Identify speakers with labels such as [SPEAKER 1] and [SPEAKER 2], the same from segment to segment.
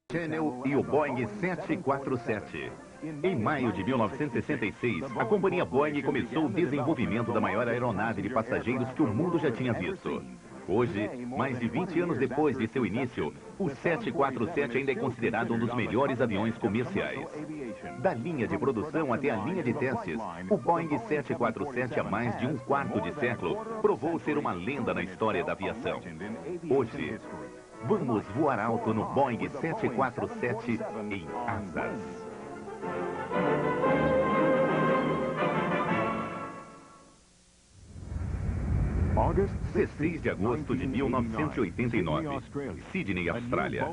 [SPEAKER 1] Channel e o Boeing 747. Em maio de 1966, a companhia Boeing começou o desenvolvimento da maior aeronave de passageiros que o mundo já tinha visto. Hoje, mais de 20 anos depois de seu início, o 747 ainda é considerado um dos melhores aviões comerciais. Da linha de produção até a linha de testes, o Boeing 747 há mais de um quarto de século provou ser uma lenda na história da aviação. Hoje, vamos voar alto no Boeing 747 em asas.
[SPEAKER 2] August
[SPEAKER 1] 16 de agosto de 1989, Sydney, Austrália.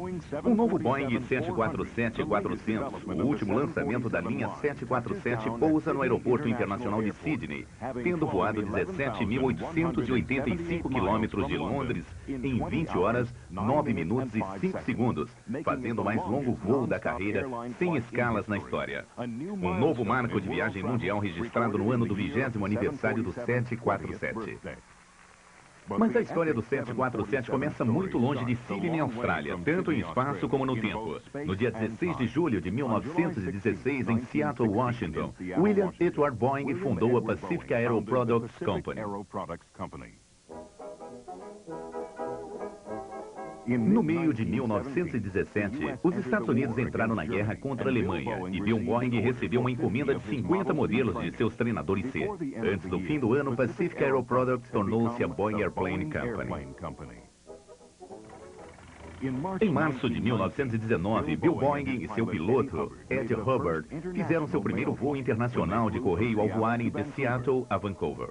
[SPEAKER 1] Um novo Boeing 747-400, o último lançamento da linha 747, pousa no Aeroporto Internacional de Sydney, tendo voado 17.885 quilômetros de Londres em 20 horas, 9 minutos e 5 segundos, fazendo o mais longo voo da carreira, sem escalas na história. Um novo marco de viagem mundial registrado no ano do 20º aniversário do 747. Mas a história do 747 começa muito longe de Sydney, Austrália, tanto em espaço como no tempo. No dia 16 de julho de 1916, em Seattle, Washington, William Edward Boeing fundou a Pacific Aero Products Company. No meio de 1917, os Estados Unidos entraram na guerra contra a Alemanha e Bill Boeing recebeu uma encomenda de 50 modelos de seus treinadores C. Antes do fim do ano, Pacific Aero Products tornou-se a Boeing Airplane Company. Em março de 1919, Bill Boeing e seu piloto, Ed Hubbard, fizeram seu primeiro voo internacional de correio ao voarem de Seattle a Vancouver.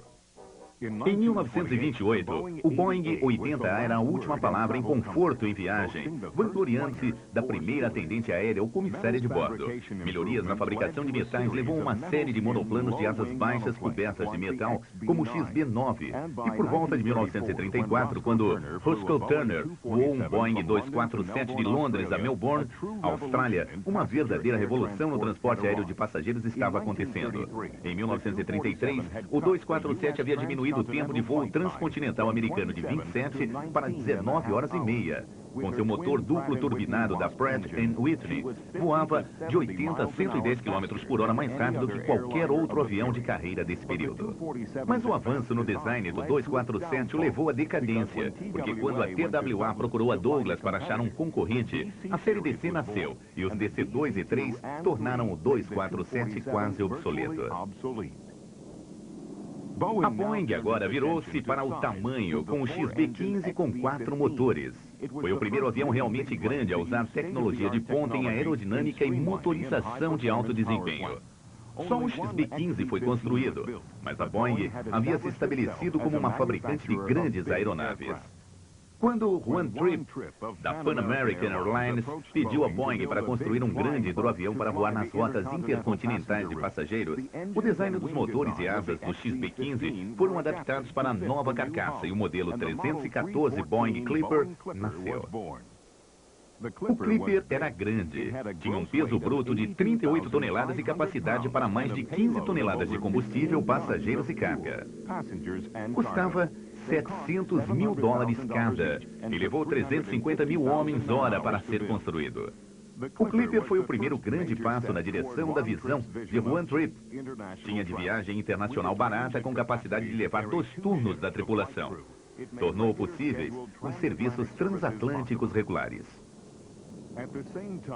[SPEAKER 1] Em 1928, o Boeing 80A era a última palavra em conforto em viagem, vangloriando-se da primeira atendente aérea ou comissária de bordo. Melhorias na fabricação de metais levou a uma série de monoplanos de asas baixas cobertas de metal, como o XB-9. E por volta de 1934, quando Roscoe Turner voou um Boeing 247 de Londres a Melbourne, Austrália, uma verdadeira revolução no transporte aéreo de passageiros estava acontecendo. Em 1933, o 247 havia diminuído o tempo de voo transcontinental americano de 27 para 19 horas e meia. Com seu motor duplo turbinado da Pratt & Whitney, voava de 80 a 110 km por hora mais rápido que qualquer outro avião de carreira desse período. Mas o avanço no design do 247 o levou à decadência, porque quando a TWA procurou a Douglas para achar um concorrente, a série DC nasceu e os DC-2 e 3 tornaram o 247 quase obsoleto. A Boeing agora virou-se para o tamanho, com o XB-15 com 4 motores. Foi o primeiro avião realmente grande a usar tecnologia de ponta em aerodinâmica e motorização de alto desempenho. Só o XB-15 foi construído, mas a Boeing havia se estabelecido como uma fabricante de grandes aeronaves. Quando Juan Trippe, da Pan American Airlines, pediu a Boeing para construir um grande hidroavião para voar nas rotas intercontinentais de passageiros, o design dos motores e asas do XB-15 foram adaptados para a nova carcaça e o modelo 314 Boeing Clipper nasceu. O Clipper era grande, tinha um peso bruto de 38 toneladas e capacidade para mais de 15 toneladas de combustível, passageiros e carga. Custava $700 mil cada e levou 350 mil homens-hora para ser construído. O Clipper foi o primeiro grande passo na direção da visão de Juan Trippe. Tinha de viagem internacional barata com capacidade de levar 2 turnos da tripulação. Tornou possíveis os serviços transatlânticos regulares.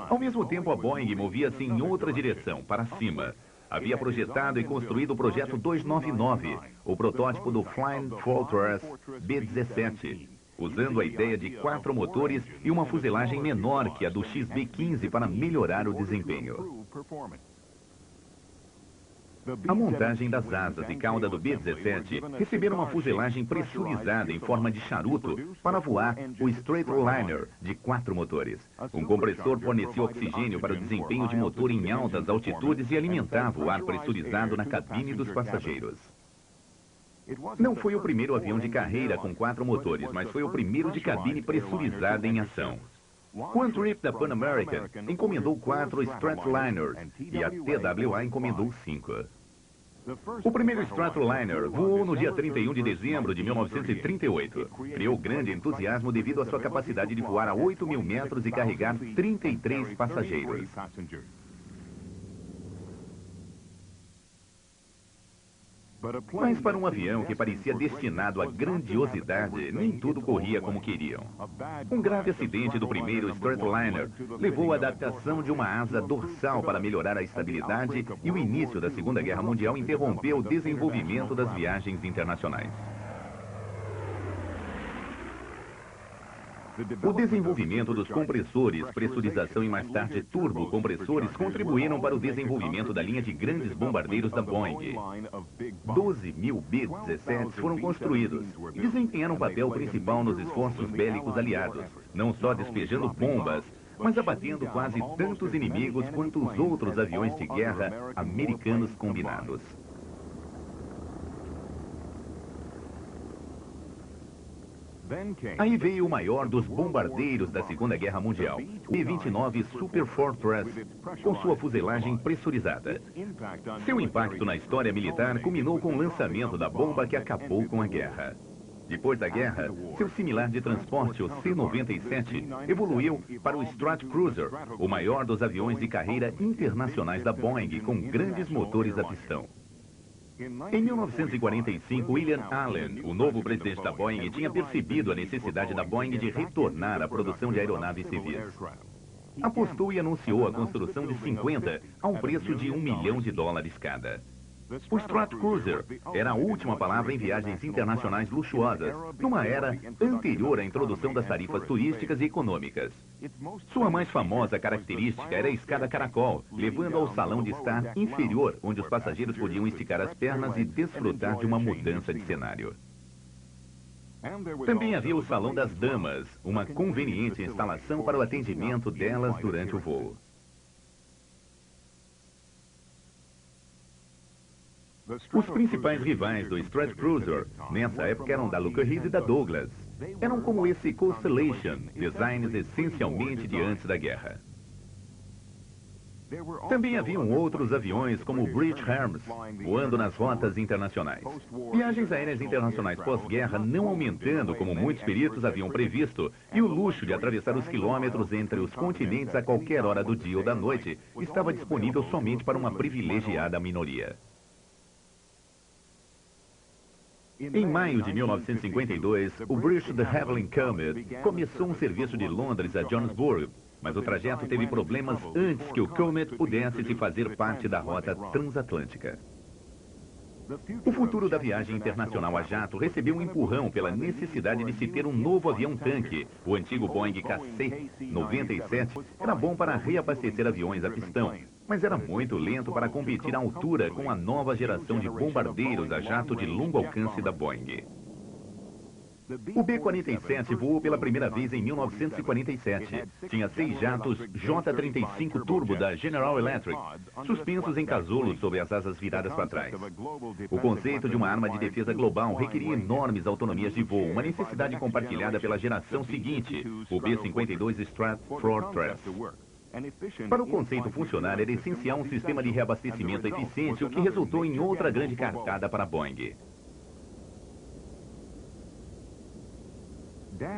[SPEAKER 1] Ao mesmo tempo, a Boeing movia-se em outra direção, para cima. Havia projetado e construído o projeto 299, o protótipo do Flying Fortress B-17, usando a ideia de 4 motores e uma fuselagem menor que a do XB-15 para melhorar o desempenho. A montagem das asas e cauda do B-17 receberam uma fuselagem pressurizada em forma de charuto para voar o Stratoliner de 4 motores. Um compressor fornecia oxigênio para o desempenho de motor em altas altitudes e alimentava o ar pressurizado na cabine dos passageiros. Não foi o primeiro avião de carreira com 4 motores, mas foi o primeiro de cabine pressurizada em ação. Juan Trippe, da Pan American, encomendou 4 Stratliners e a TWA encomendou 5. O primeiro Stratoliner voou no dia 31 de dezembro de 1938. Criou grande entusiasmo devido à sua capacidade de voar a 8.000 metros e carregar 33 passageiros. Mas para um avião que parecia destinado à grandiosidade, nem tudo corria como queriam. Um grave acidente do primeiro Stratoliner levou à adaptação de uma asa dorsal para melhorar a estabilidade e o início da Segunda Guerra Mundial interrompeu o desenvolvimento das viagens internacionais. O desenvolvimento dos compressores, pressurização e mais tarde turbocompressores contribuíram para o desenvolvimento da linha de grandes bombardeiros da Boeing. 12.000 B-17 foram construídos e desempenharam um papel principal nos esforços bélicos aliados, não só despejando bombas, mas abatendo quase tantos inimigos quanto os outros aviões de guerra americanos combinados. Aí veio o maior dos bombardeiros da Segunda Guerra Mundial, o B-29 Super Fortress, com sua fuselagem pressurizada. Seu impacto na história militar culminou com o lançamento da bomba que acabou com a guerra. Depois da guerra, seu similar de transporte, o C-97, evoluiu para o Stratcruiser, o maior dos aviões de carreira internacionais da Boeing, com grandes motores a pistão. Em 1945, William Allen, o novo presidente da Boeing, tinha percebido a necessidade da Boeing de retornar à produção de aeronaves civis. Apostou e anunciou a construção de 50 a um preço de $1 milhão cada. O Stratcruiser era a última palavra em viagens internacionais luxuosas, numa era anterior à introdução das tarifas turísticas e econômicas. Sua mais famosa característica era a escada caracol, levando ao salão de estar inferior, onde os passageiros podiam esticar as pernas e desfrutar de uma mudança de cenário. Também havia o Salão das Damas, uma conveniente instalação para o atendimento delas durante o voo. Os principais rivais do Stratcruiser nessa época eram da Lockheed e da Douglas. Eram como esse Constellation, designs essencialmente de antes da guerra. Também haviam outros aviões como o British Hermes, voando nas rotas internacionais. Viagens aéreas internacionais pós-guerra não aumentando como muitos peritos haviam previsto, e o luxo de atravessar os quilômetros entre os continentes a qualquer hora do dia ou da noite estava disponível somente para uma privilegiada minoria. Em maio de 1952, o British de Havilland Comet começou um serviço de Londres a Johannesburg, mas o trajeto teve problemas antes que o Comet pudesse se fazer parte da rota transatlântica. O futuro da viagem internacional a jato recebeu um empurrão pela necessidade de se ter um novo avião-tanque. O antigo Boeing KC-97 era bom para reabastecer aviões a pistão, mas era muito lento para competir à altura com a nova geração de bombardeiros a jato de longo alcance da Boeing. O B-47 voou pela primeira vez em 1947. Tinha 6 jatos J-35 Turbo da General Electric, suspensos em casoulos sobre as asas viradas para trás. O conceito de uma arma de defesa global requeria enormes autonomias de voo, uma necessidade compartilhada pela geração seguinte, o B-52 Strat Fortress. Para o conceito funcionar, era essencial um sistema de reabastecimento eficiente, o que resultou em outra grande cartada para a Boeing.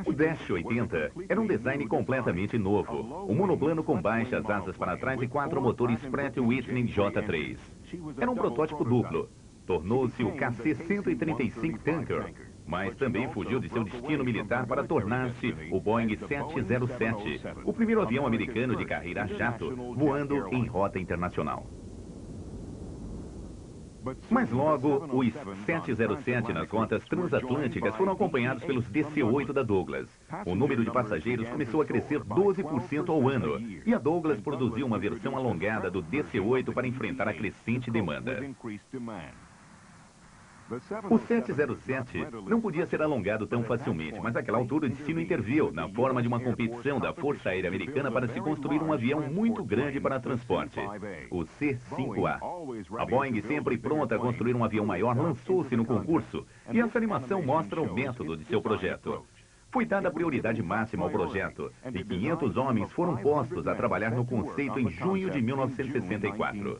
[SPEAKER 1] O Dash 80 era um design completamente novo. Um monoplano com baixas asas para trás e 4 motores Pratt & Whitney J3. Era um protótipo duplo. Tornou-se o KC-135 Tanker, mas também fugiu de seu destino militar para tornar-se o Boeing 707, o primeiro avião americano de carreira a jato, voando em rota internacional. Mas logo, os 707 nas rotas transatlânticas foram acompanhados pelos DC-8 da Douglas. O número de passageiros começou a crescer 12% ao ano, e a Douglas produziu uma versão alongada do DC-8 para enfrentar a crescente demanda. O 707 não podia ser alongado tão facilmente, mas naquela altura o destino interviu, na forma de uma competição da Força Aérea Americana para se construir um avião muito grande para transporte, o C-5A. A Boeing, sempre pronta a construir um avião maior, lançou-se no concurso, e essa animação mostra o método de seu projeto. Foi dada prioridade máxima ao projeto, e 500 homens foram postos a trabalhar no conceito em junho de 1964.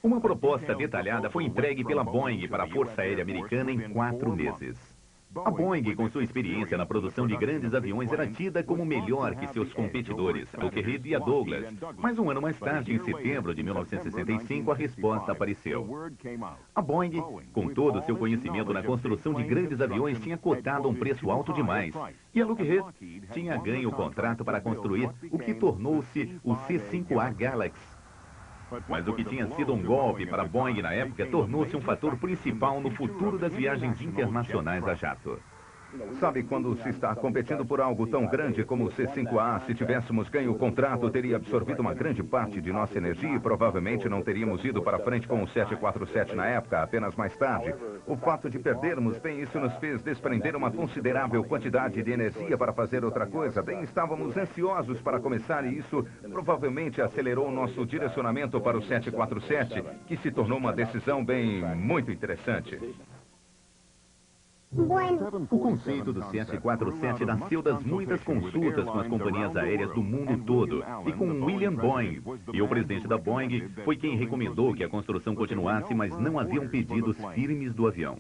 [SPEAKER 1] Uma proposta detalhada foi entregue pela Boeing para a Força Aérea Americana em 4 meses. A Boeing, com sua experiência na produção de grandes aviões, era tida como melhor que seus competidores, Lockheed e a Douglas. Mas um ano mais tarde, em setembro de 1965, a resposta apareceu. A Boeing, com todo o seu conhecimento na construção de grandes aviões, tinha cotado um preço alto demais. E a Lockheed tinha ganho o contrato para construir o que tornou-se o C-5A Galaxy. Mas o que tinha sido um golpe para a Boeing na época tornou-se um fator principal no futuro das viagens internacionais a jato.
[SPEAKER 2] Sabe, quando se está competindo por algo tão grande como o C-5A, se tivéssemos ganho o contrato, teria absorvido uma grande parte de nossa energia e provavelmente não teríamos ido para frente com o 747 na época, apenas mais tarde. O fato de perdermos, bem, isso nos fez desprender uma considerável quantidade de energia para fazer outra coisa. Bem, estávamos ansiosos para começar e isso provavelmente acelerou nosso direcionamento para o 747, que se tornou uma decisão, bem, muito interessante.
[SPEAKER 1] O conceito do 747 nasceu das muitas consultas com as companhias aéreas do mundo todo e com William Boeing. E o presidente da Boeing foi quem recomendou que a construção continuasse, mas não haviam pedidos firmes do avião.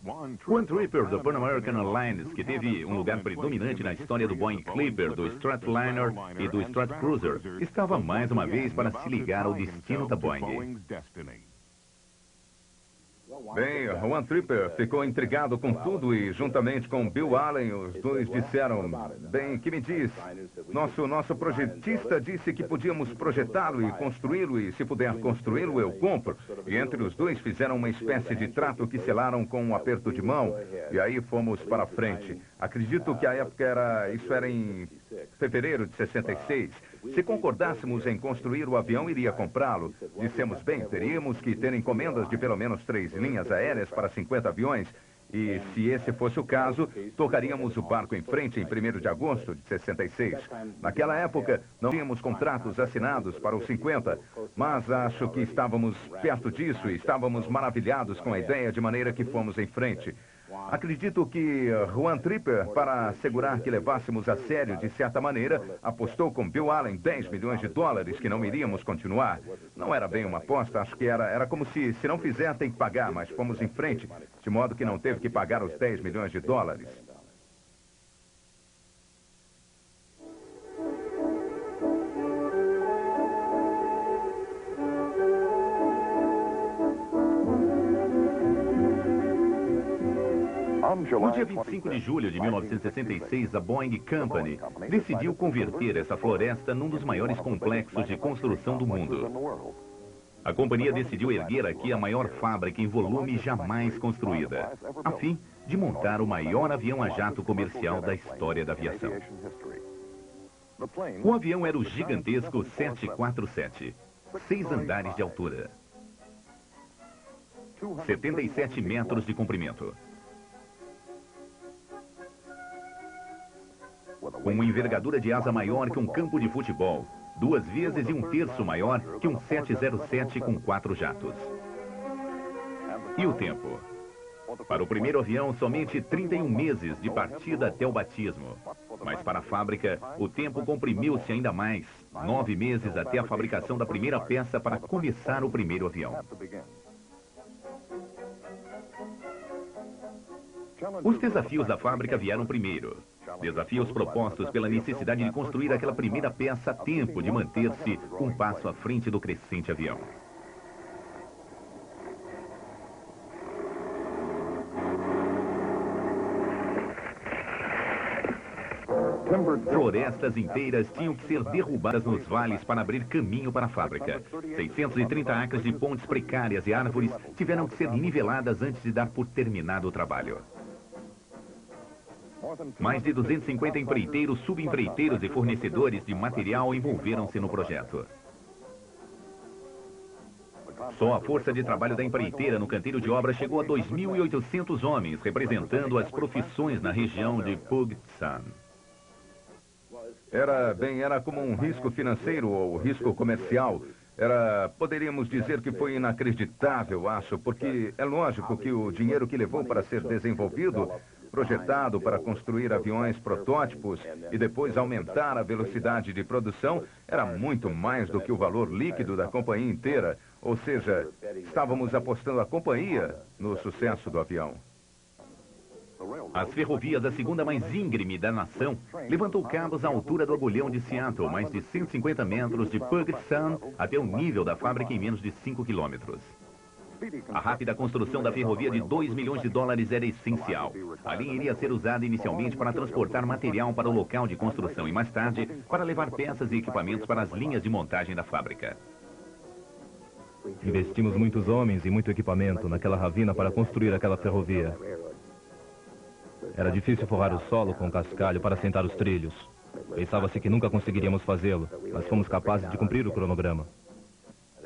[SPEAKER 1] One Tripper do Pan American Airlines, que teve um lugar predominante na história do Boeing Clipper, do Stratliner e do Stratcruiser, estava mais uma vez para se ligar ao destino da Boeing.
[SPEAKER 2] Bem, One Tripper ficou intrigado com tudo e, juntamente com Bill Allen, os dois disseram, bem, que me diz? Nosso projetista disse que podíamos projetá-lo e construí-lo, e se puder construí-lo, eu compro. E entre os dois fizeram uma espécie de trato que selaram com um aperto de mão, e aí fomos para frente. Acredito que a época isso era em fevereiro de 66. Se concordássemos em construir o avião, iria comprá-lo. Dissemos, bem, teríamos que ter encomendas de pelo menos 3 linhas aéreas para 50 aviões. E se esse fosse o caso, tocaríamos o barco em frente em 1º de agosto de 66. Naquela época, não tínhamos contratos assinados para os 50, mas acho que estávamos perto disso e estávamos maravilhados com a ideia, de maneira que fomos em frente. Acredito que One Tripper, para assegurar que levássemos a sério de certa maneira, apostou com Bill Allen 10 milhões de dólares que não iríamos continuar. Não era bem uma aposta, acho que era como se não fizer tem que pagar, mas fomos em frente, de modo que não teve que pagar os 10 milhões de dólares.
[SPEAKER 1] No dia 25 de julho de 1966, a Boeing Company decidiu converter essa floresta num dos maiores complexos de construção do mundo. A companhia decidiu erguer aqui a maior fábrica em volume jamais construída, a fim de montar o maior avião a jato comercial da história da aviação. O avião era o gigantesco 747, 6 andares de altura, 77 metros de comprimento, com uma envergadura de asa maior que um campo de futebol, 2 vezes e 1/3 maior que um 707 com 4 jatos. E o tempo? Para o primeiro avião, somente 31 meses de partida até o batismo. Mas para a fábrica, o tempo comprimiu-se ainda mais, 9 meses até a fabricação da primeira peça para começar o primeiro avião. Os desafios da fábrica vieram primeiro. Desafios propostos pela necessidade de construir aquela primeira peça a tempo de manter-se um passo à frente do crescente avião. Florestas inteiras tinham que ser derrubadas nos vales para abrir caminho para a fábrica. 630 acres de pontes precárias e árvores tiveram que ser niveladas antes de dar por terminado o trabalho. Mais de 250 empreiteiros, subempreiteiros e fornecedores de material envolveram-se no projeto. Só a força de trabalho da empreiteira no canteiro de obra chegou a 2.800 homens, representando as profissões na região de Puget Sound.
[SPEAKER 2] Era como um risco financeiro ou risco comercial. Poderíamos dizer que foi inacreditável, acho, porque é lógico que o dinheiro que levou para ser desenvolvido, projetado para construir aviões protótipos e depois aumentar a velocidade de produção, era muito mais do que o valor líquido da companhia inteira. Ou seja, estávamos apostando a companhia no sucesso do avião.
[SPEAKER 1] As ferrovias, a segunda mais íngreme da nação, levantou cabos à altura do agulhão de Seattle, mais de 150 metros de Puget Sound, até o nível da fábrica em menos de 5 quilômetros. A rápida construção da ferrovia de 2 milhões de dólares era essencial. A linha iria ser usada inicialmente para transportar material para o local de construção e mais tarde para levar peças e equipamentos para as linhas de montagem da fábrica.
[SPEAKER 3] Investimos muitos homens e muito equipamento naquela ravina para construir aquela ferrovia. Era difícil forrar o solo com cascalho para assentar os trilhos. Pensava-se que nunca conseguiríamos fazê-lo, mas fomos capazes de cumprir o cronograma.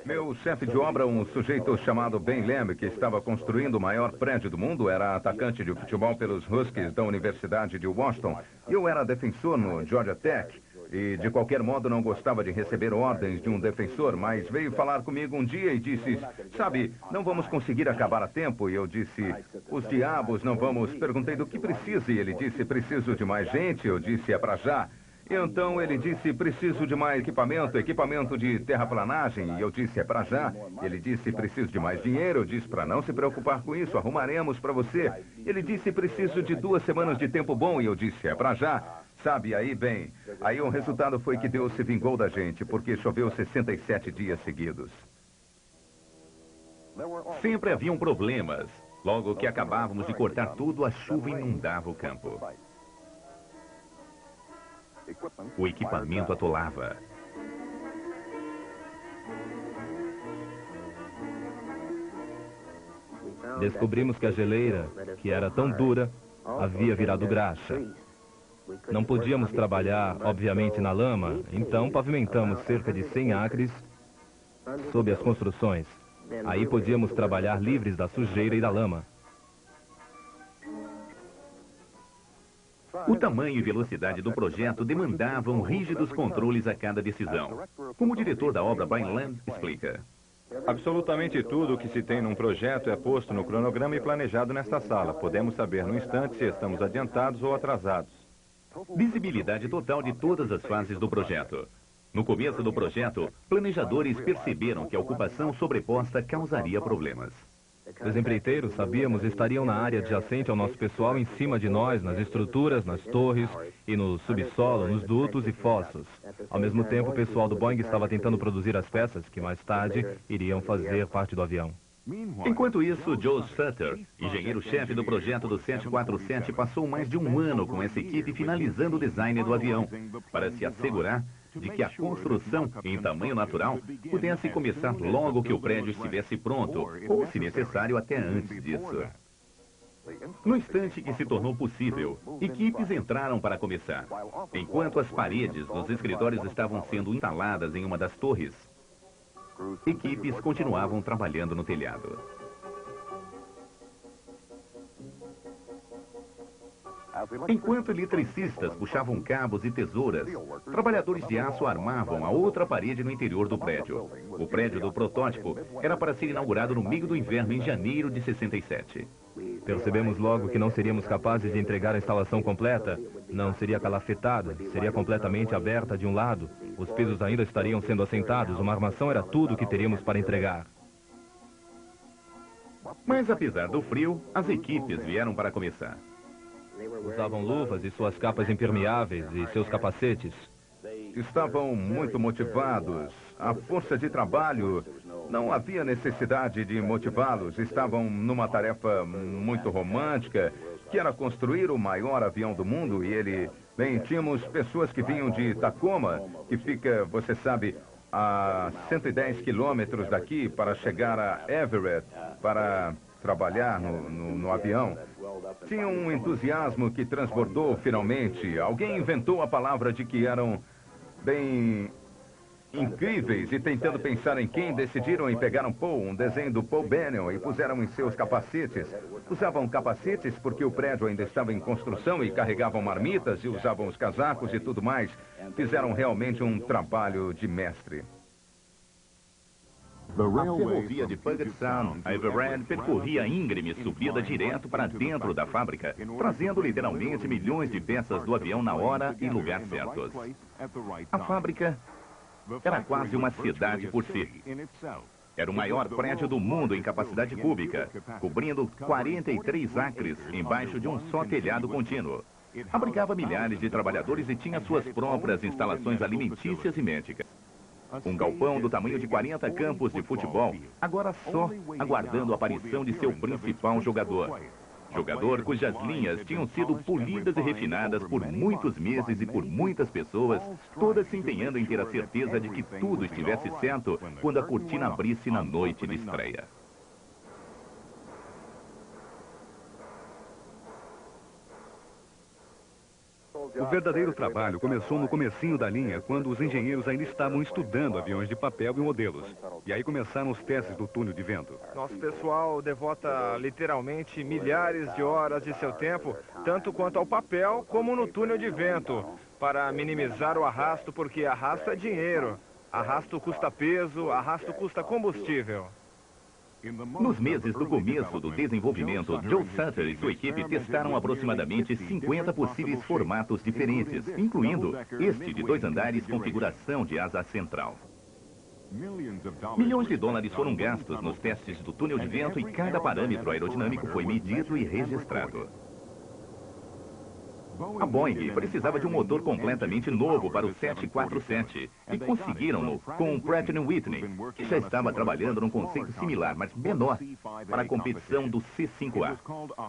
[SPEAKER 2] Meu chefe de obra, um sujeito chamado Ben Lamb, que estava construindo o maior prédio do mundo, era atacante de futebol pelos Huskies da Universidade de Washington. Eu era defensor no Georgia Tech e, de qualquer modo, não gostava de receber ordens de um defensor, mas veio falar comigo um dia e disse, sabe, não vamos conseguir acabar a tempo. E eu disse, os diabos, não vamos. Perguntei do que precisa e ele disse, preciso de mais gente. Eu disse, é para já. Então ele disse, preciso de mais equipamento de terraplanagem. E eu disse, é para já. Ele disse, preciso de mais dinheiro. Eu disse, para não se preocupar com isso, arrumaremos para você. Ele disse, preciso de 2 semanas de tempo bom. E eu disse, é para já. Sabe, aí o resultado foi que Deus se vingou da gente, porque choveu 67 dias seguidos.
[SPEAKER 1] Sempre haviam problemas. Logo que acabávamos de cortar tudo, a chuva inundava o campo. O equipamento atolava.
[SPEAKER 3] Descobrimos que a geleira, que era tão dura, havia virado graxa. Não podíamos trabalhar, obviamente, na lama, então pavimentamos cerca de 100 acres sob as construções. Aí podíamos trabalhar livres da sujeira e da lama.
[SPEAKER 1] O tamanho e velocidade do projeto demandavam rígidos controles a cada decisão. Como o diretor da obra, Brian Lamb, explica.
[SPEAKER 4] Absolutamente tudo o que se tem num projeto é posto no cronograma e planejado nesta sala. Podemos saber no instante se estamos adiantados ou atrasados.
[SPEAKER 1] Visibilidade total de todas as fases do projeto. No começo do projeto, planejadores perceberam que a ocupação sobreposta causaria problemas.
[SPEAKER 3] Os empreiteiros, sabíamos, estariam na área adjacente ao nosso pessoal, em cima de nós, nas estruturas, nas torres e no subsolo, nos dutos e fossos. Ao mesmo tempo, o pessoal do Boeing estava tentando produzir as peças que mais tarde iriam fazer parte do avião.
[SPEAKER 1] Enquanto isso, Joe Sutter, engenheiro-chefe do projeto do 747, passou mais de 1 ano com essa equipe finalizando o design do avião, para se assegurar de que a construção em tamanho natural pudesse começar logo que o prédio estivesse pronto, ou, se necessário, até antes disso. No instante que se tornou possível, equipes entraram para começar. Enquanto as paredes dos escritórios estavam sendo instaladas em uma das torres, equipes continuavam trabalhando no telhado. Enquanto eletricistas puxavam cabos e tesouras, trabalhadores de aço armavam a outra parede no interior do prédio. O prédio do protótipo era para ser inaugurado no meio do inverno, em janeiro de 67.
[SPEAKER 3] Percebemos logo que não seríamos capazes de entregar a instalação completa. Não seria calafetada, seria completamente aberta de um lado. Os pisos ainda estariam sendo assentados, uma armação era tudo o que teríamos para entregar.
[SPEAKER 1] Mas apesar do frio, as equipes vieram para começar.
[SPEAKER 3] Usavam luvas e suas capas impermeáveis e seus capacetes.
[SPEAKER 2] Estavam muito motivados. A força de trabalho, não havia necessidade de motivá-los. Estavam numa tarefa muito romântica, que era construir o maior avião do mundo. E tínhamos pessoas que vinham de Tacoma, que fica, você sabe, a 110 quilômetros daqui, para chegar a Everett, para trabalhar no avião. Tinha um entusiasmo que transbordou finalmente. Alguém inventou a palavra de que eram bem incríveis e, tentando pensar em quem, decidiram em pegar um desenho do Paul Bannon, e puseram em seus capacetes. Usavam capacetes porque o prédio ainda estava em construção e carregavam marmitas e usavam os casacos e tudo mais. Fizeram realmente um trabalho de mestre.
[SPEAKER 1] A ferrovia de Puget Sound a Everett percorria a íngreme subida direto para dentro da fábrica, trazendo literalmente milhões de peças do avião na hora e lugar certos. A fábrica era quase uma cidade por si. Era o maior prédio do mundo em capacidade cúbica, cobrindo 43 acres embaixo de um só telhado contínuo. Abrigava milhares de trabalhadores e tinha suas próprias instalações alimentícias e médicas. Um galpão do tamanho de 40 campos de futebol, agora só aguardando a aparição de seu principal jogador. Jogador cujas linhas tinham sido polidas e refinadas por muitos meses e por muitas pessoas, todas se empenhando em ter a certeza de que tudo estivesse certo quando a cortina abrisse na noite de estreia.
[SPEAKER 5] O verdadeiro trabalho começou no comecinho da linha, quando os engenheiros ainda estavam estudando aviões de papel e modelos. E aí começaram os testes do túnel de vento.
[SPEAKER 6] Nosso pessoal devota literalmente milhares de horas de seu tempo, tanto quanto ao papel como no túnel de vento, para minimizar o arrasto, porque arrasto é dinheiro. Arrasto custa peso, arrasto custa combustível.
[SPEAKER 1] Nos meses do começo do desenvolvimento, Joe Sutter e sua equipe testaram aproximadamente 50 possíveis formatos diferentes, incluindo este de 2 andares configuração de asa central. Milhões de dólares foram gastos nos testes do túnel de vento e cada parâmetro aerodinâmico foi medido e registrado. A Boeing precisava de um motor completamente novo para o 747 e conseguiram-no com o Pratt & Whitney, que já estava trabalhando num conceito similar, mas menor, para a competição do C-5A.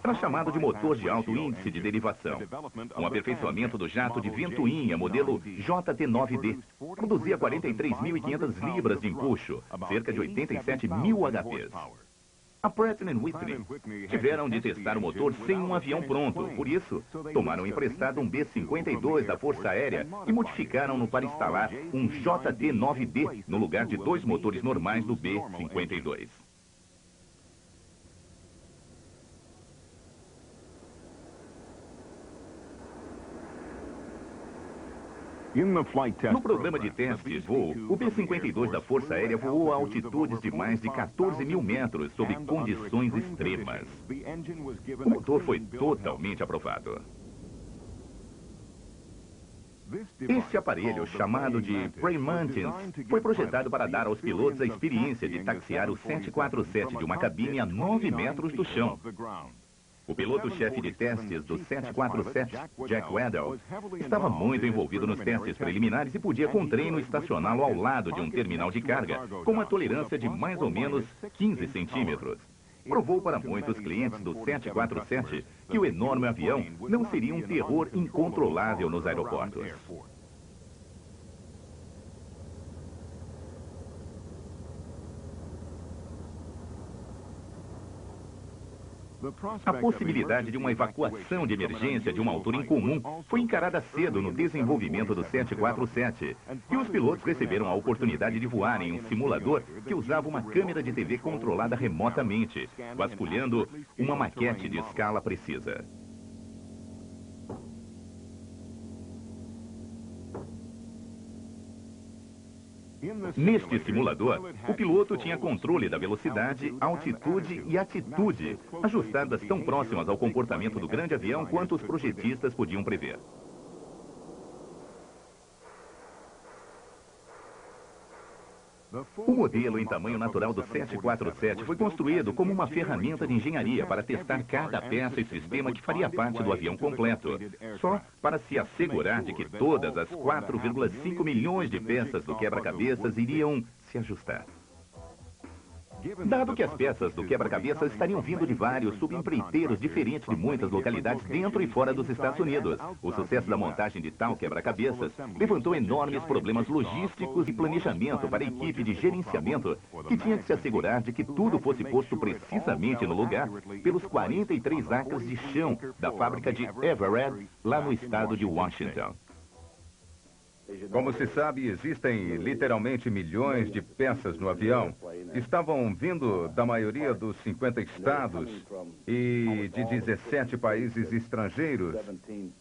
[SPEAKER 1] Era chamado de motor de alto índice de derivação. Um aperfeiçoamento do jato de ventoinha, modelo JT-9D, produzia 43.500 libras de empuxo, cerca de 87 mil HPs. A Pratt & Whitney tiveram de testar o motor sem um avião pronto, por isso, tomaram emprestado um B-52 da Força Aérea e modificaram-no para instalar um JT-9D no lugar de 2 motores normais do B-52. No programa de testes de voo, o B-52 da Força Aérea voou a altitudes de mais de 14 mil metros sob condições extremas. O motor foi totalmente aprovado. Este aparelho, chamado de Prey Mantis, foi projetado para dar aos pilotos a experiência de taxiar o 747 de uma cabine a 9 metros do chão. O piloto-chefe de testes do 747, Jack Weddell, estava muito envolvido nos testes preliminares e podia, com treino, estacioná-lo ao lado de um terminal de carga, com uma tolerância de mais ou menos 15 centímetros. Provou para muitos clientes do 747 que o enorme avião não seria um terror incontrolável nos aeroportos. A possibilidade de uma evacuação de emergência de uma altura incomum foi encarada cedo no desenvolvimento do 747, e os pilotos receberam a oportunidade de voar em um simulador que usava uma câmera de TV controlada remotamente, vasculhando uma maquete de escala precisa. Neste simulador, o piloto tinha controle da velocidade, altitude e atitude, ajustadas tão próximas ao comportamento do grande avião quanto os projetistas podiam prever. O modelo em tamanho natural do 747 foi construído como uma ferramenta de engenharia para testar cada peça e sistema que faria parte do avião completo, só para se assegurar de que todas as 4,5 milhões de peças do quebra-cabeças iriam se ajustar. Dado que as peças do quebra-cabeças estariam vindo de vários subempreiteiros diferentes de muitas localidades dentro e fora dos Estados Unidos, o sucesso da montagem de tal quebra-cabeças levantou enormes problemas logísticos e planejamento para a equipe de gerenciamento, que tinha que se assegurar de que tudo fosse posto precisamente no lugar pelos 43 acres de chão da fábrica de Everett, lá no estado de Washington.
[SPEAKER 2] Como se sabe, existem literalmente milhões de peças no avião. Estavam vindo da maioria dos 50 estados e de 17 países estrangeiros,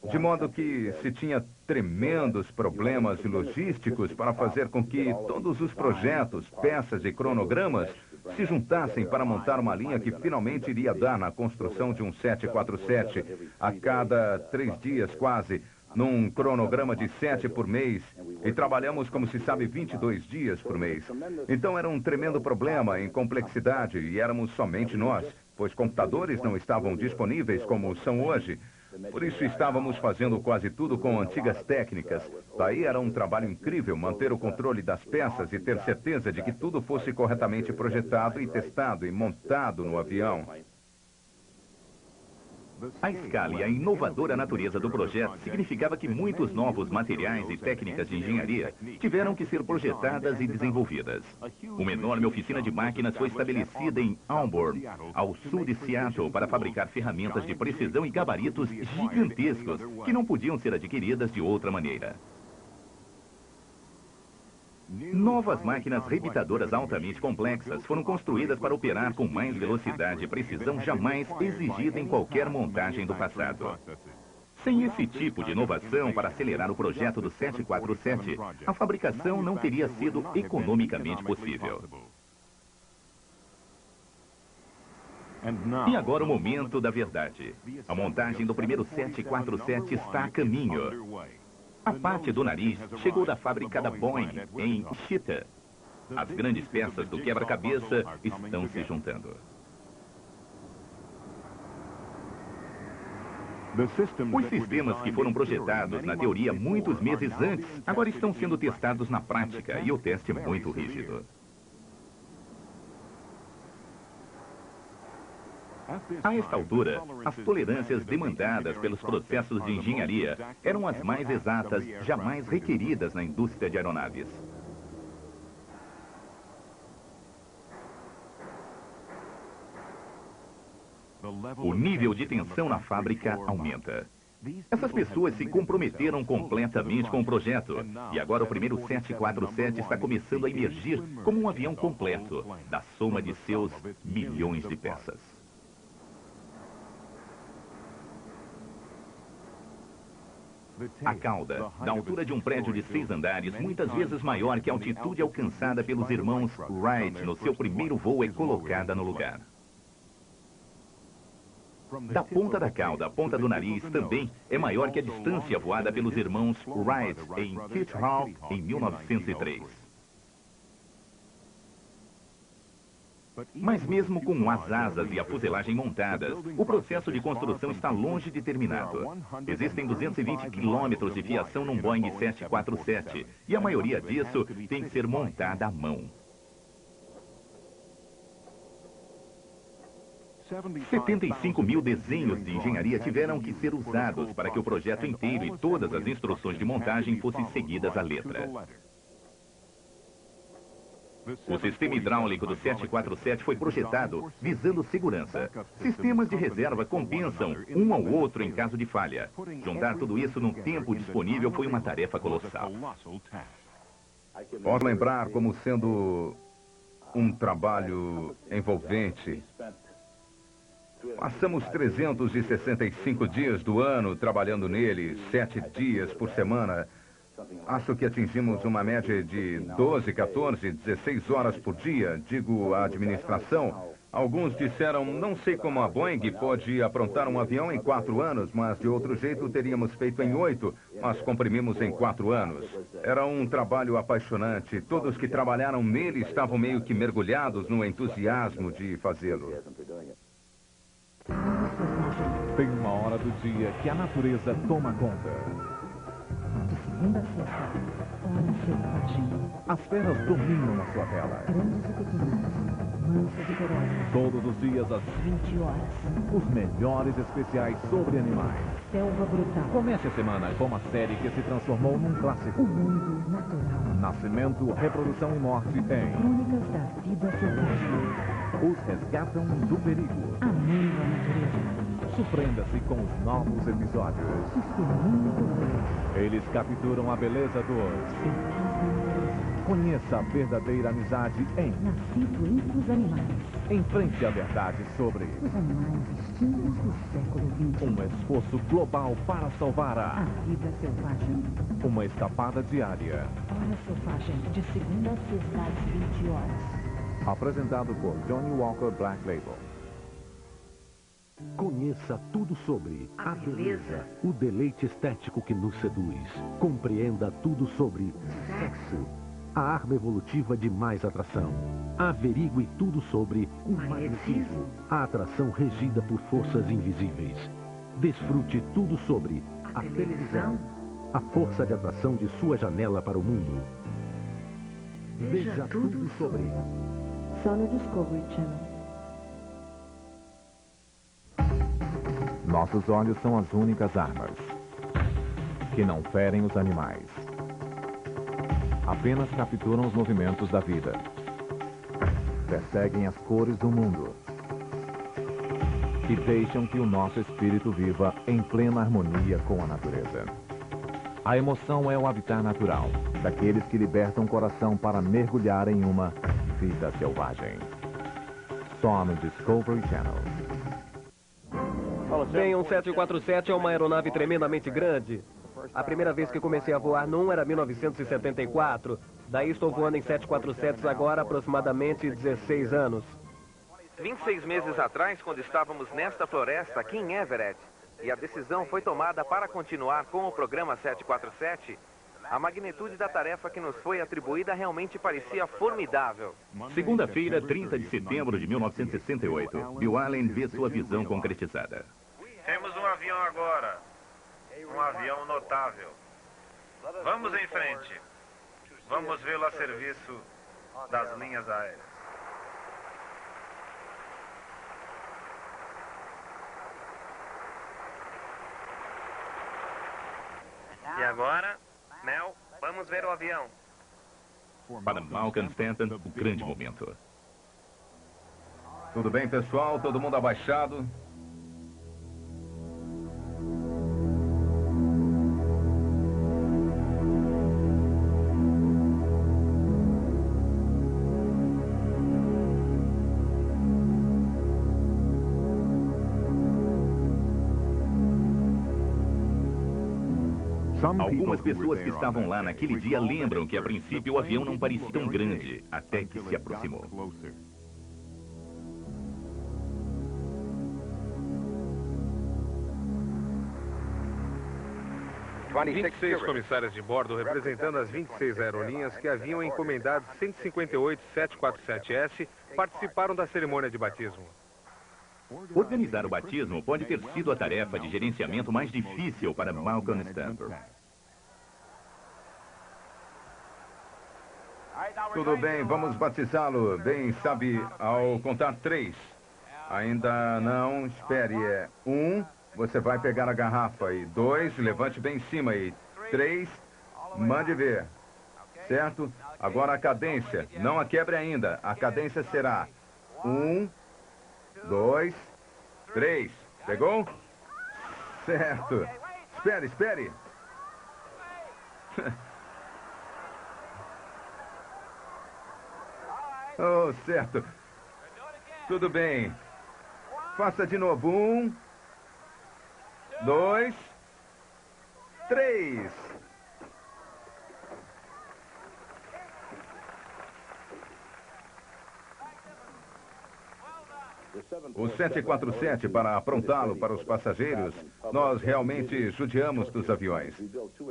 [SPEAKER 2] de modo que se tinha tremendos problemas logísticos para fazer com que todos os projetos, peças e cronogramas se juntassem para montar uma linha que finalmente iria dar na construção de um 747 a cada 3 dias quase, num cronograma de 7 por mês, e trabalhamos, como se sabe, 22 dias por mês. Então era um tremendo problema em complexidade, e éramos somente nós, pois computadores não estavam disponíveis como são hoje. Por isso estávamos fazendo quase tudo com antigas técnicas. Daí era um trabalho incrível manter o controle das peças e ter certeza de que tudo fosse corretamente projetado e testado e montado no avião.
[SPEAKER 1] A escala e a inovadora natureza do projeto significava que muitos novos materiais e técnicas de engenharia tiveram que ser projetadas e desenvolvidas. Uma enorme oficina de máquinas foi estabelecida em Auburn, ao sul de Seattle, para fabricar ferramentas de precisão e gabaritos gigantescos que não podiam ser adquiridas de outra maneira. Novas máquinas reeditadoras altamente complexas foram construídas para operar com mais velocidade e precisão jamais exigida em qualquer montagem do passado. Sem esse tipo de inovação para acelerar o projeto do 747, a fabricação não teria sido economicamente possível. E agora o momento da verdade. A montagem do primeiro 747 está a caminho. A parte do nariz chegou da fábrica da Boeing, em Wichita. As grandes peças do quebra-cabeça estão se juntando. Os sistemas que foram projetados na teoria muitos meses antes, agora estão sendo testados na prática, e o teste é muito rígido. A esta altura, as tolerâncias demandadas pelos processos de engenharia eram as mais exatas jamais requeridas na indústria de aeronaves. O nível de tensão na fábrica aumenta. Essas pessoas se comprometeram completamente com o projeto, e agora o primeiro 747 está começando a emergir como um avião completo, da soma de seus milhões de peças. A cauda, da altura de um prédio de 6 andares, muitas vezes maior que a altitude alcançada pelos irmãos Wright no seu primeiro voo, é colocada no lugar. Da ponta da cauda à ponta do nariz também é maior que a distância voada pelos irmãos Wright em Kitts Hawk em 1903. Mas mesmo com as asas e a fuselagem montadas, o processo de construção está longe de terminado. Existem 220 quilômetros de fiação num Boeing 747, e a maioria disso tem que ser montada à mão. 75 mil desenhos de engenharia tiveram que ser usados para que o projeto inteiro e todas as instruções de montagem fossem seguidas à letra. O sistema hidráulico do 747 foi projetado visando segurança. Sistemas de reserva compensam um ao outro em caso de falha. Juntar tudo isso num tempo disponível foi uma tarefa colossal.
[SPEAKER 2] Posso lembrar como sendo um trabalho envolvente. Passamos 365 dias do ano trabalhando nele, 7 dias por semana. Acho que atingimos uma média de 12, 14, 16 horas por dia, digo a administração. Alguns disseram, não sei como a Boeing pode aprontar um avião em 4 anos, mas de outro jeito teríamos feito em 8, mas comprimimos em 4 anos. Era um trabalho apaixonante. Todos que trabalharam nele estavam meio que mergulhados no entusiasmo de fazê-lo.
[SPEAKER 7] Tem uma hora do dia que a natureza toma conta.
[SPEAKER 8] De segunda a sexta, hora selvagem.
[SPEAKER 7] As feras dominam na sua tela.
[SPEAKER 8] Grandes e pequenas, mansas e ferozes.
[SPEAKER 7] Todos os dias às
[SPEAKER 8] 20 horas.
[SPEAKER 7] os melhores especiais sobre animais.
[SPEAKER 8] Selva brutal.
[SPEAKER 7] Comece a semana com uma série que se transformou num clássico.
[SPEAKER 8] O mundo natural.
[SPEAKER 7] Nascimento, reprodução e morte em
[SPEAKER 8] Crônicas da vida selvagem.
[SPEAKER 7] Os Resgatam do Perigo.
[SPEAKER 8] Amando a natureza.
[SPEAKER 7] Surpreenda-se com os novos episódios.
[SPEAKER 8] Experimente
[SPEAKER 7] Eles capturam a beleza dos... Conheça a verdadeira amizade em...
[SPEAKER 8] Nascido entre os animais.
[SPEAKER 7] Enfrente a verdade sobre...
[SPEAKER 8] Os animais extintos do século XX.
[SPEAKER 7] Um esforço global para salvar
[SPEAKER 8] A
[SPEAKER 7] a...
[SPEAKER 8] vida selvagem.
[SPEAKER 7] Uma escapada diária.
[SPEAKER 8] Hora selvagem. De segunda a sexta às 20 horas.
[SPEAKER 7] Apresentado por Johnny Walker Black Label. Conheça
[SPEAKER 9] Conheça tudo sobre a beleza, o deleite estético que nos seduz. Compreenda tudo sobre sexo, a arma evolutiva de mais atração. Averigue tudo sobre o magnetismo, a atração regida por forças invisíveis. Desfrute tudo sobre a televisão, a força de atração de sua janela para o mundo. Veja tudo sobre.
[SPEAKER 8] Só no Discovery Channel.
[SPEAKER 7] Nossos olhos são as únicas armas que não ferem os animais. Apenas capturam os movimentos da vida. Perseguem as cores do mundo. E deixam que o nosso espírito viva em plena harmonia com a natureza. A emoção é o habitat natural daqueles que libertam o coração para mergulhar em uma vida selvagem. Só no Discovery Channel.
[SPEAKER 10] Bem, um 747 é uma aeronave tremendamente grande. A primeira vez que comecei a voar num era 1974. Daí estou voando em 747s agora há aproximadamente 16 anos.
[SPEAKER 6] 26 meses atrás, quando estávamos nesta floresta aqui em Everett, e a decisão foi tomada para continuar com o programa 747, a magnitude da tarefa que nos foi atribuída realmente parecia formidável.
[SPEAKER 1] Segunda-feira, 30 de setembro de 1968, Bill Allen vê sua visão concretizada.
[SPEAKER 6] Temos um avião agora. Um avião notável. Vamos em frente. Vamos vê-lo a serviço das linhas aéreas. E agora, Mel, vamos ver o avião.
[SPEAKER 1] Para Malcolm Stanton, o grande momento.
[SPEAKER 2] Tudo bem, pessoal? Todo mundo abaixado?
[SPEAKER 1] Algumas pessoas que estavam lá naquele dia lembram que a princípio o avião não parecia tão grande, até que se aproximou.
[SPEAKER 6] 26 comissários de bordo representando as 26 aerolinhas que haviam encomendado 158 747S participaram da cerimônia de batismo.
[SPEAKER 1] Organizar o batismo pode ter sido a tarefa de gerenciamento mais difícil para Malcolm Stanton.
[SPEAKER 2] Tudo bem, vamos batizá-lo. Bem, sabe, ao contar 3. Ainda não, espere, 1, você vai pegar a garrafa. E 2, levante bem em cima. E 3, mande ver. Certo? Agora a cadência. Não a quebre ainda. A cadência será 1, 2, 3. Pegou? Certo. Espere, espere. Oh, certo. Tudo bem. Faça de novo. 1, 2, 3. O 747, para aprontá-lo para os passageiros, nós realmente judiamos dos aviões.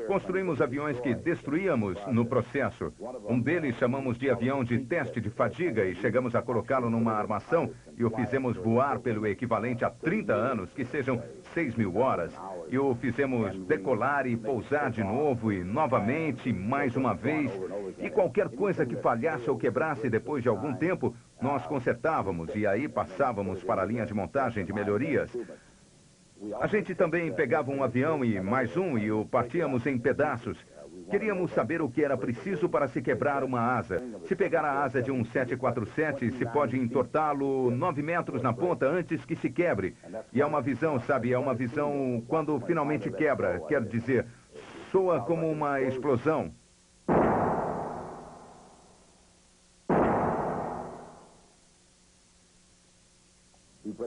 [SPEAKER 2] Construímos aviões que destruíamos no processo. Um deles chamamos de avião de teste de fadiga e chegamos a colocá-lo numa armação e o fizemos voar pelo equivalente a 30 anos, que sejam 6.000 horas. E o fizemos decolar e pousar de novo e novamente, mais uma vez. E qualquer coisa que falhasse ou quebrasse depois de algum tempo, nós consertávamos e aí passávamos para a linha de montagem de melhorias. A gente também pegava um avião e mais um e o partíamos em pedaços. Queríamos saber o que era preciso para se quebrar uma asa. Se pegar a asa de um 747, se pode entortá-lo 9 metros na ponta antes que se quebre. E é uma visão, sabe, é uma visão quando finalmente quebra. Quer dizer, soa como uma explosão.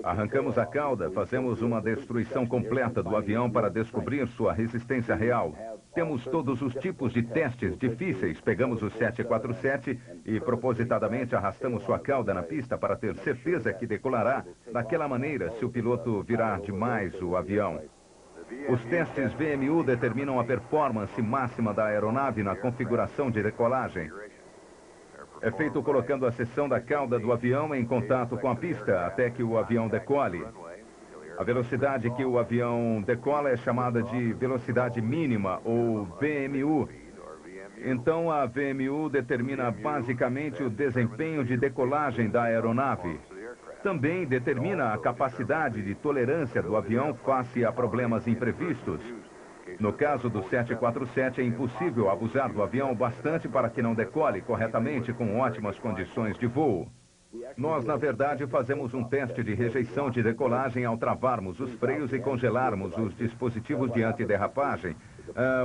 [SPEAKER 2] Arrancamos a cauda, fazemos uma destruição completa do avião para descobrir sua resistência real. Temos todos os tipos de testes difíceis. Pegamos o 747 e propositadamente arrastamos sua cauda na pista para ter certeza que decolará daquela maneira se o piloto virar demais o avião. Os testes VMU determinam a performance máxima da aeronave na configuração de decolagem. É feito colocando a seção da cauda do avião em contato com a pista até que o avião decole. A velocidade que o avião decola é chamada de velocidade mínima, ou VMU. Então, a VMU determina basicamente o desempenho de decolagem da aeronave. Também determina a capacidade de tolerância do avião face a problemas imprevistos. No caso do 747, é impossível abusar do avião bastante para que não decole corretamente com ótimas condições de voo. Nós, na verdade, fazemos um teste de rejeição de decolagem ao travarmos os freios e congelarmos os dispositivos de antiderrapagem.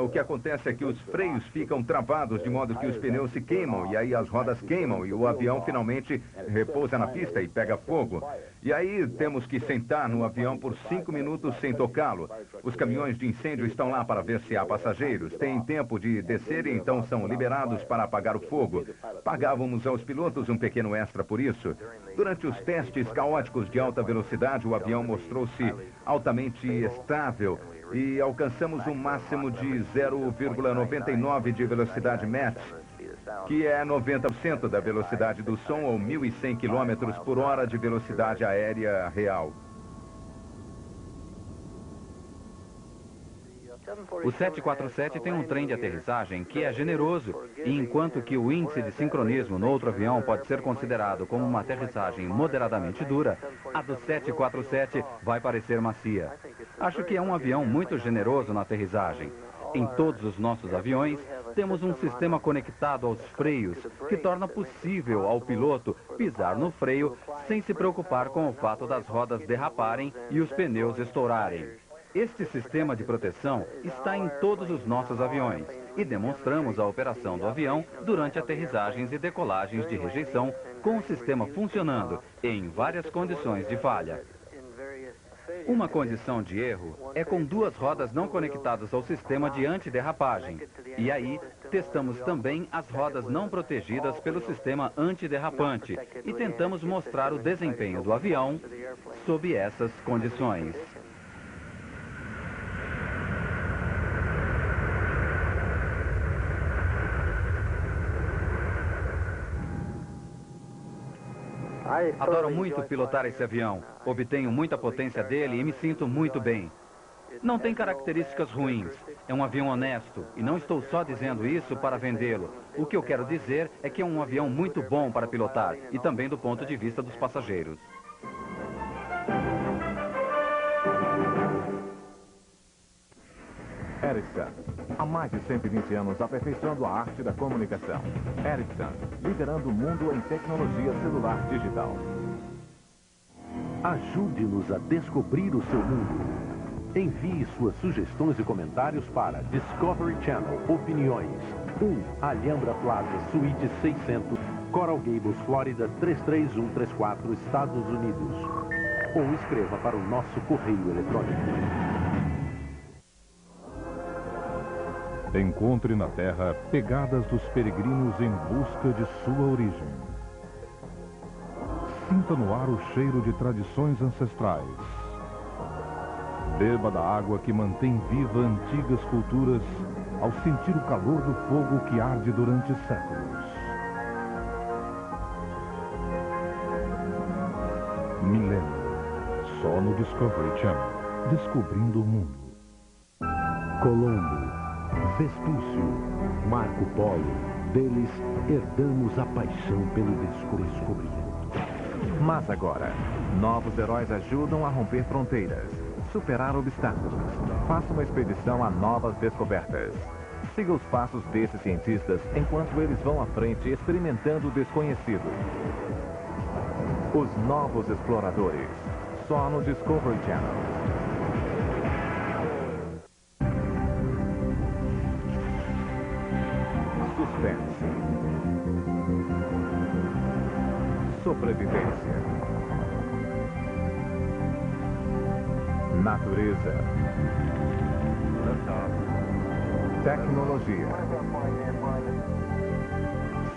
[SPEAKER 2] O que acontece é que os freios ficam travados de modo que os pneus se queimam e aí as rodas queimam e o avião finalmente repousa na pista e pega fogo. E aí temos que sentar no avião por 5 minutos sem tocá-lo. Os caminhões de incêndio estão lá para ver se há passageiros. Têm tempo de descer e então são liberados para apagar o fogo. Pagávamos aos pilotos um pequeno extra por isso. Durante os testes caóticos de alta velocidade, o avião mostrou-se altamente estável e alcançamos um máximo de 0,99 de velocidade Mach, que é 90% da velocidade do som ou 1.100 km por hora de velocidade aérea real.
[SPEAKER 11] O 747 tem um trem de aterrissagem que é generoso, e enquanto que o índice de sincronismo no outro avião pode ser considerado como uma aterrissagem moderadamente dura, a do 747 vai parecer macia. Acho que é um avião muito generoso na aterrissagem. Em todos os nossos aviões, temos um sistema conectado aos freios, que torna possível ao piloto pisar no freio sem se preocupar com o fato das rodas derraparem e os pneus estourarem. Este sistema de proteção está em todos os nossos aviões e demonstramos a operação do avião durante aterrissagens e decolagens de rejeição com o sistema funcionando em várias condições de falha. Uma condição de erro é com 2 rodas não conectadas ao sistema de antiderrapagem. E aí, testamos também as rodas não protegidas pelo sistema antiderrapante e tentamos mostrar o desempenho do avião sob essas condições. Adoro muito pilotar esse avião. Obtenho muita potência dele e me sinto muito bem. Não tem características ruins. É um avião honesto. E não estou só dizendo isso para vendê-lo. O que eu quero dizer é que é um avião muito bom para pilotar. E também do ponto de vista dos passageiros.
[SPEAKER 7] Ericsson. Há mais de 120 anos aperfeiçoando a arte da comunicação. Ericsson, liderando o mundo em tecnologia celular digital.
[SPEAKER 9] Ajude-nos a descobrir o seu mundo. Envie suas sugestões e comentários para Discovery Channel Opiniões, 1 Alhambra Plaza, Suíte 600, Coral Gables, Flórida 33134, Estados Unidos. Ou escreva para o nosso correio eletrônico.
[SPEAKER 12] Encontre na Terra pegadas dos peregrinos em busca de sua origem. Sinta no ar o cheiro de tradições ancestrais. Beba da água que mantém viva antigas culturas ao sentir o calor do fogo que arde durante séculos. Milênio. Só no Discovery Channel. Descobrindo o mundo.
[SPEAKER 9] Colombo, Vespúcio, Marco Polo, deles herdamos a paixão pelo descobrimento.
[SPEAKER 7] Mas agora, novos heróis ajudam a romper fronteiras, superar obstáculos. Faça uma expedição a novas descobertas. Siga os passos desses cientistas enquanto eles vão à frente experimentando o desconhecido. Os novos exploradores, só no Discovery Channel. Suspense. Sobrevivência. Natureza. Tecnologia.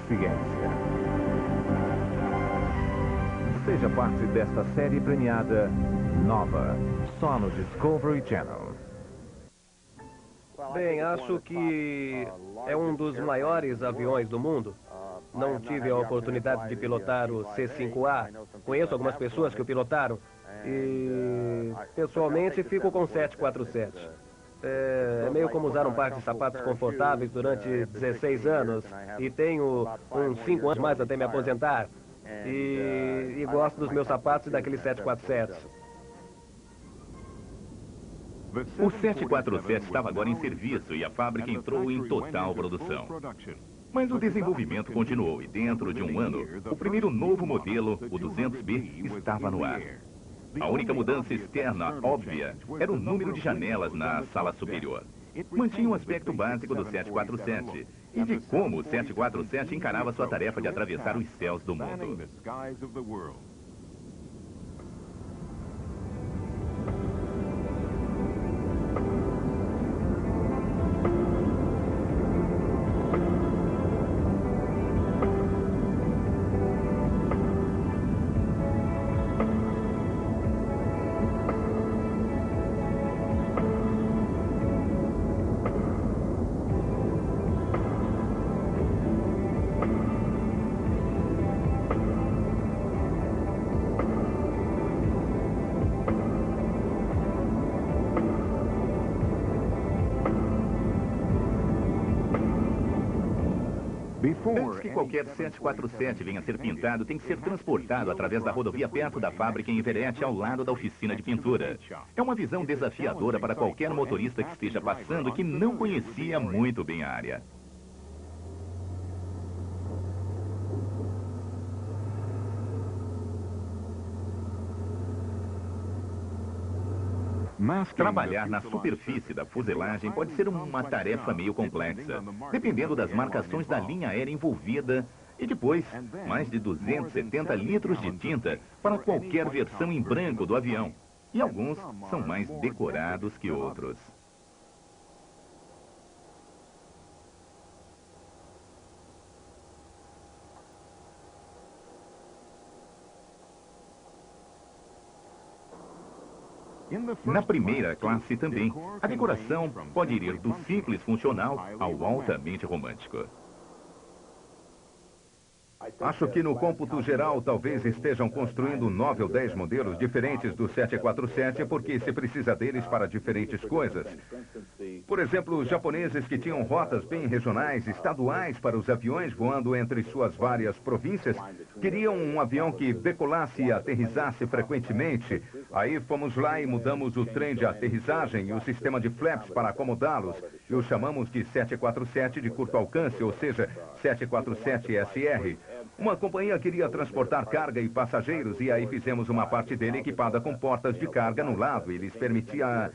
[SPEAKER 7] Ciência. Seja parte desta série premiada nova, só no Discovery Channel.
[SPEAKER 10] Bem, acho que é um dos maiores aviões do mundo. Não tive a oportunidade de pilotar o C-5A. Conheço algumas pessoas que o pilotaram. E, pessoalmente, fico com o 747. É meio como usar um par de sapatos confortáveis durante 16 anos. E tenho uns 5 anos mais até me aposentar. E gosto dos meus sapatos e daquele 747.
[SPEAKER 1] O 747 estava agora em serviço e a fábrica entrou em total produção. Mas o desenvolvimento continuou e dentro de um ano, o primeiro novo modelo, o 200B, estava no ar. A única mudança externa óbvia era o número de janelas na sala superior. Mantinha o aspecto básico do 747 e de como o 747 encarava sua tarefa de atravessar os céus do mundo. Antes que qualquer 747 venha a ser pintado, tem que ser transportado através da rodovia perto da fábrica em Everett, ao lado da oficina de pintura. É uma visão desafiadora para qualquer motorista que esteja passando e que não conhecia muito bem a área. Trabalhar na superfície da fuselagem pode ser uma tarefa meio complexa, dependendo das marcações da linha aérea envolvida e depois, mais de 270 litros de tinta para qualquer versão em branco do avião. E alguns são mais decorados que outros. Na primeira classe também, a decoração pode ir do simples funcional ao altamente romântico.
[SPEAKER 2] Acho que no cômputo geral talvez estejam construindo 9 ou 10 modelos diferentes do 747 porque se precisa deles para diferentes coisas. Por exemplo, os japoneses que tinham rotas bem regionais, estaduais para os aviões voando entre suas várias províncias, queriam um avião que decolasse e aterrissasse frequentemente. Aí fomos lá e mudamos o trem de aterrissagem e o sistema de flaps para acomodá-los e o chamamos de 747 de curto alcance, ou seja, 747SR. Uma companhia queria transportar carga e passageiros e aí fizemos uma parte dele equipada com portas de carga no lado. Eles permitiam,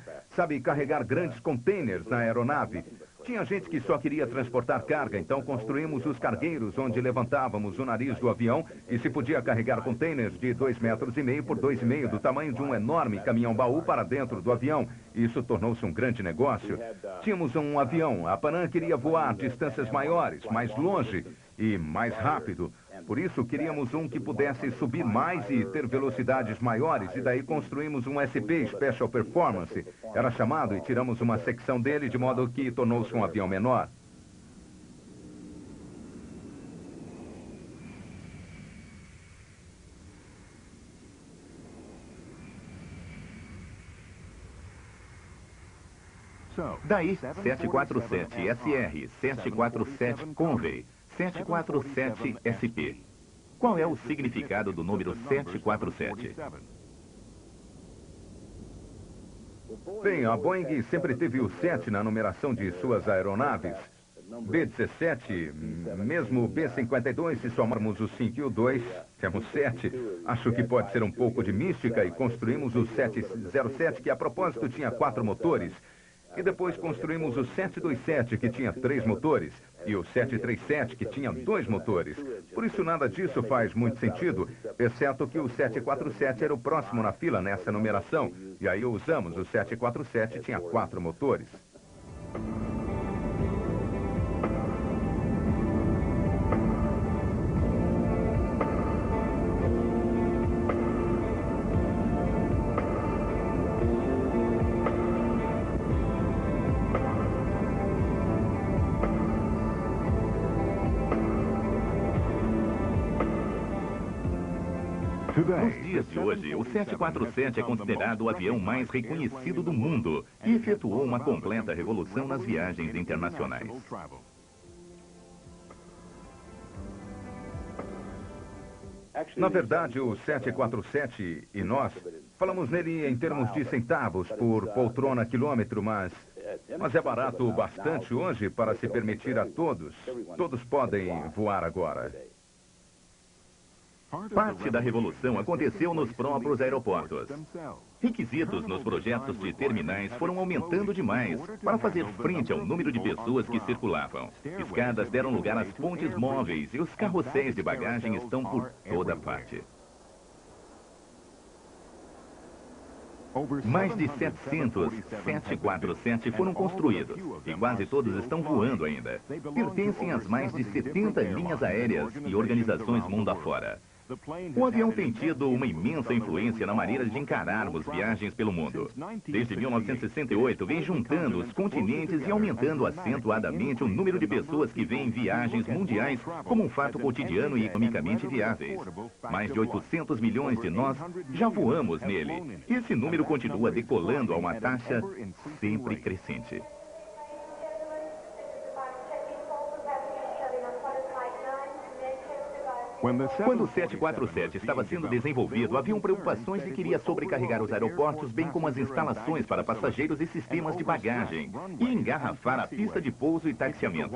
[SPEAKER 2] carregar grandes containers na aeronave. Tinha gente que só queria transportar carga, então construímos os cargueiros onde levantávamos o nariz do avião e se podia carregar containers de 2,5 metros por 2,5 do tamanho de um enorme caminhão-baú para dentro do avião. Isso tornou-se um grande negócio. Tínhamos um avião, a Panam queria voar distâncias maiores, mais longe e mais rápido. Por isso, queríamos um que pudesse subir mais e ter velocidades maiores, e daí construímos um SP Special Performance. Era chamado e tiramos uma secção dele de modo que tornou-se um avião menor.
[SPEAKER 1] Daí, 747SR, 747 Convey, 747 SP. Qual é o significado do número 747?
[SPEAKER 2] Bem, a Boeing sempre teve o 7 na numeração de suas aeronaves. B-17, mesmo o B-52, se somarmos o 5 e o 2, temos 7. Acho que pode ser um pouco de mística e construímos o 707, que a propósito tinha 4 motores. E depois construímos o 727, que tinha 3 motores, e o 737, que tinha 2 motores. Por isso nada disso faz muito sentido, exceto que o 747 era o próximo na fila nessa numeração. E aí usamos o 747, tinha 4 motores.
[SPEAKER 1] Nos dias de hoje, o 747 é considerado o avião mais reconhecido do mundo e efetuou uma completa revolução nas viagens internacionais.
[SPEAKER 2] Na verdade, o 747 e nós falamos nele em termos de centavos por poltrona quilômetro, mas é barato bastante hoje para se permitir a todos. Todos podem voar agora.
[SPEAKER 1] Parte da revolução aconteceu nos próprios aeroportos. Requisitos nos projetos de terminais foram aumentando demais para fazer frente ao número de pessoas que circulavam. Escadas deram lugar às pontes móveis e os carrosséis de bagagem estão por toda parte. Mais de 700 747 foram construídos e quase todos estão voando ainda. Pertencem às mais de 70 linhas aéreas e organizações mundo afora. O avião tem tido uma imensa influência na maneira de encararmos viagens pelo mundo. Desde 1968, vem juntando os continentes e aumentando acentuadamente o número de pessoas que veem viagens mundiais como um fato cotidiano e economicamente viáveis. Mais de 800 milhões de nós já voamos nele. E esse número continua decolando a uma taxa sempre crescente. Quando o 747 estava sendo desenvolvido, haviam preocupações de que iria sobrecarregar os aeroportos, bem como as instalações para passageiros e sistemas de bagagem, e engarrafar a pista de pouso e taxiamento.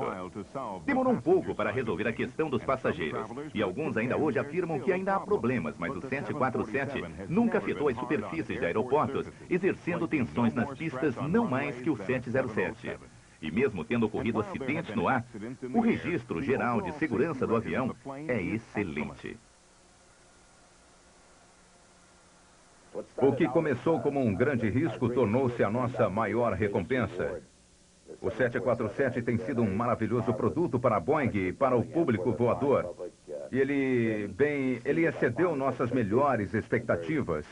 [SPEAKER 1] Demorou um pouco para resolver a questão dos passageiros, e alguns ainda hoje afirmam que ainda há problemas, mas o 747 nunca afetou as superfícies de aeroportos, exercendo tensões nas pistas não mais que o 707. E mesmo tendo ocorrido acidentes no ar, o registro geral de segurança do avião é excelente.
[SPEAKER 2] O que começou como um grande risco tornou-se a nossa maior recompensa. O 747 tem sido um maravilhoso produto para a Boeing e para o público voador. E ele excedeu nossas melhores expectativas.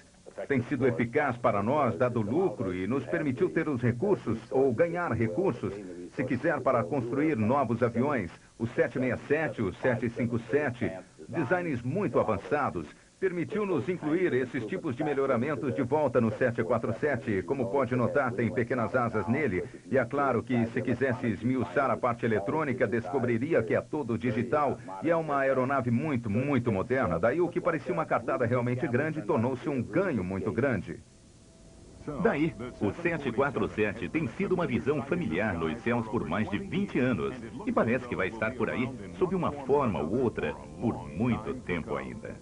[SPEAKER 2] Tem sido eficaz para nós, dado lucro e nos permitiu ter os recursos ou ganhar recursos, se quiser, para construir novos aviões, o 767, o 757, designs muito avançados. Permitiu-nos incluir esses tipos de melhoramentos de volta no 747. Como pode notar, tem pequenas asas nele. E é claro que, se quisesse esmiuçar a parte eletrônica, descobriria que é todo digital. E é uma aeronave muito, muito moderna. Daí o que parecia uma cartada realmente grande tornou-se um ganho muito grande.
[SPEAKER 1] Daí, o 747 tem sido uma visão familiar nos céus por mais de 20 anos. E parece que vai estar por aí, sob uma forma ou outra, por muito tempo ainda.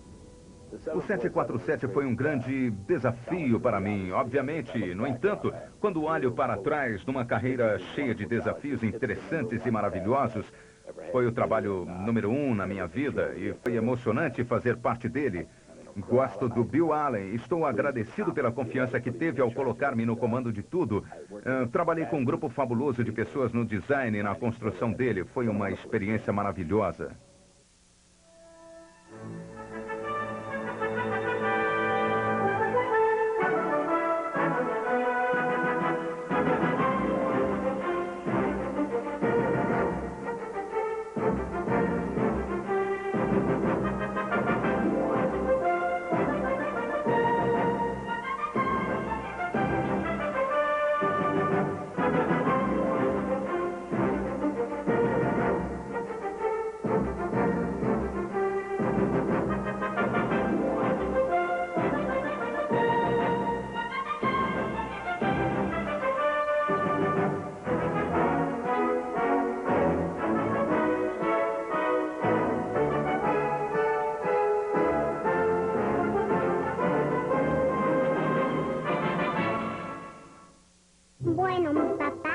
[SPEAKER 2] O 747 foi um grande desafio para mim, obviamente. No entanto, quando olho para trás numa carreira cheia de desafios interessantes e maravilhosos, foi o trabalho número 1 na minha vida e foi emocionante fazer parte dele. Gosto do Bill Allen, estou agradecido pela confiança que teve ao colocar-me no comando de tudo. Trabalhei com um grupo fabuloso de pessoas no design e na construção dele. Foi uma experiência maravilhosa.
[SPEAKER 13] bueno, papá.